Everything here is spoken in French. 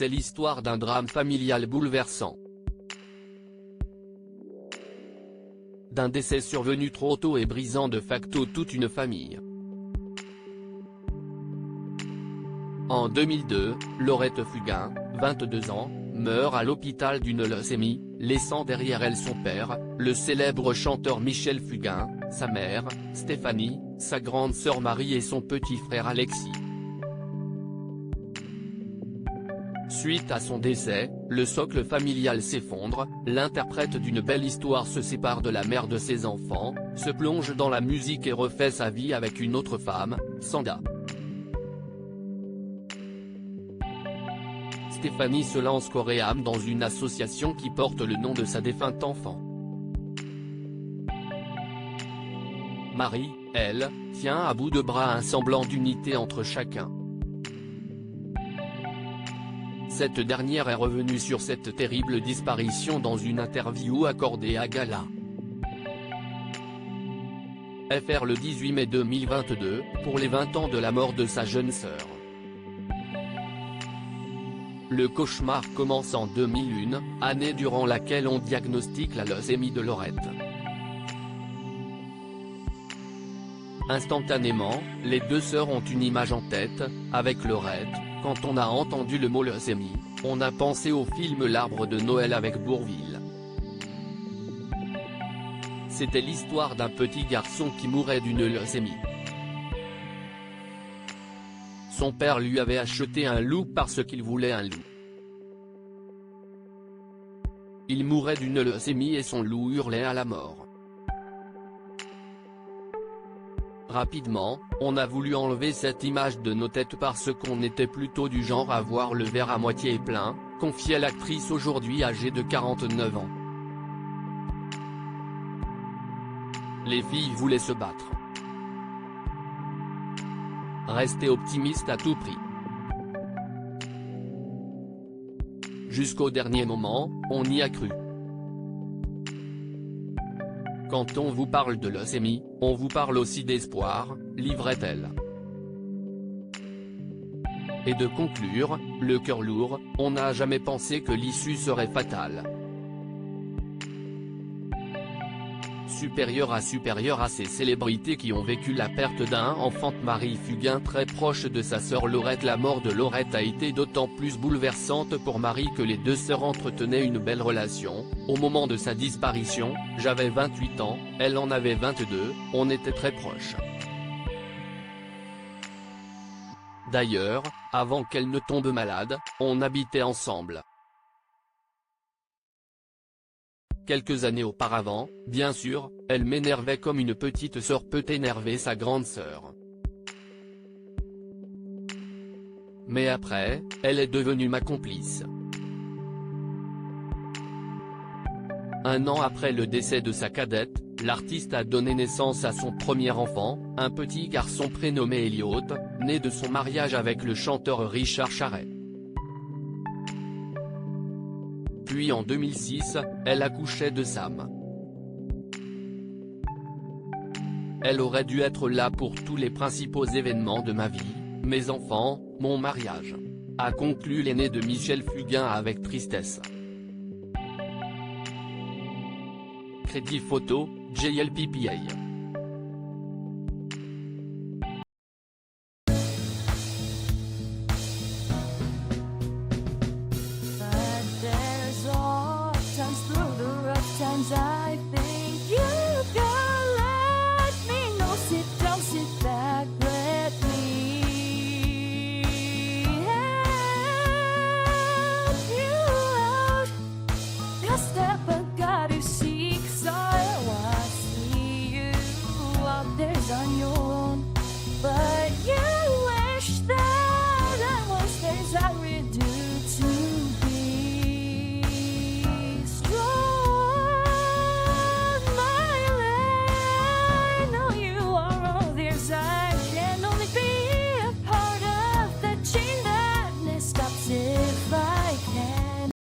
c'est l'histoire d'un drame familial bouleversant. D'un décès survenu trop tôt et brisant de facto toute une famille. En 2002, Laurette Fugain, 22 ans, meurt à l'hôpital d'une leucémie, laissant derrière elle son père, le célèbre chanteur Michel Fugain, sa mère, Stéphanie, sa grande sœur Marie et son petit frère Alexis. Suite à son décès, le socle familial s'effondre, l'interprète d'une belle histoire se sépare de la mère de ses enfants, se plonge dans la musique et refait sa vie avec une autre femme, Sanda. Stéphanie se lance corps et âme dans une association qui porte le nom de sa défunte enfant. Marie, elle, tient à bout de bras un semblant d'unité entre chacun. Cette dernière est revenue sur cette terrible disparition dans une interview accordée à Gala. FR le 18 mai 2022, pour les 20 ans de la mort de sa jeune sœur. Le cauchemar commence en 2001, année durant laquelle on diagnostique la leucémie de Laurette. Instantanément, les deux sœurs ont une image en tête, avec Laurette. Quand on a entendu le mot leucémie, on a pensé au film L'Arbre de Noël avec Bourvil. C'était l'histoire d'un petit garçon qui mourait d'une leucémie. Son père lui avait acheté un loup parce qu'il voulait un loup. Il mourait d'une leucémie et son loup hurlait à la mort. Rapidement, on a voulu enlever cette image de nos têtes parce qu'on était plutôt du genre à voir le verre à moitié plein, confiait l'actrice aujourd'hui âgée de 49 ans. Les filles voulaient se battre. Rester optimiste à tout prix. Jusqu'au dernier moment, on y a cru. Quand on vous parle de leucémie, on vous parle aussi d'espoir, livrait-elle. Et de conclure, le cœur lourd, on n'a jamais pensé que l'issue serait fatale. Supérieure à ces célébrités qui ont vécu la perte d'un enfant, Marie Fugain très proche de sa sœur Laurette. La mort de Laurette a été d'autant plus bouleversante pour Marie que les deux sœurs entretenaient une belle relation. Au moment de sa disparition, j'avais 28 ans, elle en avait 22, on était très proches. D'ailleurs, avant qu'elle ne tombe malade, on habitait ensemble. Quelques années auparavant, bien sûr, elle m'énervait comme une petite sœur peut énerver sa grande sœur. Mais après, elle est devenue ma complice. Un an après le décès de sa cadette, l'artiste a donné naissance à son premier enfant, un petit garçon prénommé Elliot, né de son mariage avec le chanteur Richard Charest. Puis en 2006, elle accouchait de Sam. Elle aurait dû être là pour tous les principaux événements de ma vie, mes enfants, mon mariage. A conclu l'aîné de Michel Fugain avec tristesse. Crédit photo, JLPPA.